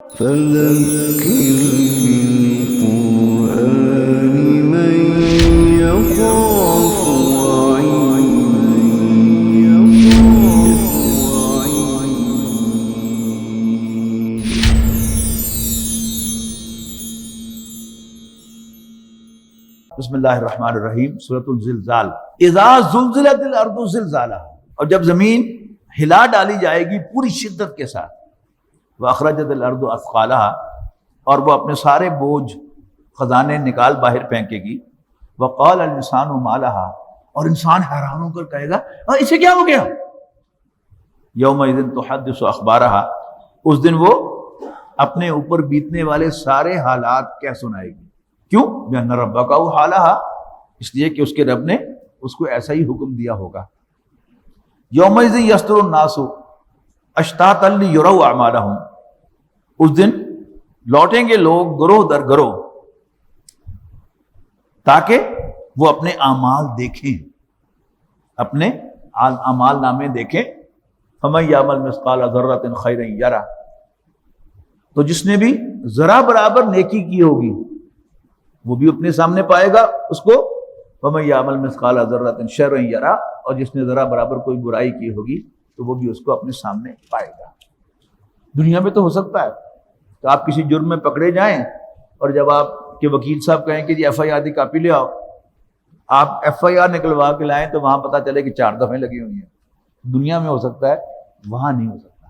فذكر بالقرآن من يخاف بسم اللہ الرحمن الرحیم، سورۃ الزلزال۔ اذا زلزلت الارض زلزالہا، اور جب زمین ہلا ڈالی جائے گی پوری شدت کے ساتھ، واخرجت الارض اثقالہا، اور وہ اپنے سارے بوجھ خزانے نکال باہر پھینکے گی، وقال الانسان ما لہا، اور انسان حیران ہو کر کہے گا اسے کیا ہو گیا؟ یومئذ تحدث اخبارہا، اس دن وہ اپنے اوپر بیتنے والے سارے حالات کہہ سنائے گی۔ کیوں؟ بِأَنَّ رَبَّكَ أَوْحَىٰ، اس لیے کہ اس کے رب نے اس کو ایسا ہی حکم دیا ہوگا۔ یومئذ یصدر الناس اشتاتا لیروا اعمالہم، اس دن لوٹیں گے لوگ گروہ در گروہ تاکہ وہ اپنے اعمال دیکھیں، اپنے اعمال نامے دیکھیں۔ فَمَن يَعْمَلْ مِثْقَالَ ذَرَّةٍ خَيْرًا يَرَهُ، تو جس نے بھی ذرا برابر نیکی کی ہوگی وہ بھی اپنے سامنے پائے گا اس کو۔ وَمَن يَعْمَلْ مِثْقَالَ ذَرَّةٍ شَرًّا يَرَهُ، اور جس نے ذرا برابر کوئی برائی کی ہوگی تو وہ بھی اس کو اپنے سامنے پائے گا۔ دنیا میں تو ہو سکتا ہے کہ آپ کسی جرم میں پکڑے جائیں اور جب آپ کے وکیل صاحب کہیں کہ جی ایف آئی آر کی کاپی لے آؤ، آپ ایف آئی آر نکلوا کے لائیں تو وہاں پتہ چلے کہ 4 دفعے لگی ہوئی ہیں۔ دنیا میں ہو سکتا ہے، وہاں نہیں ہو سکتا۔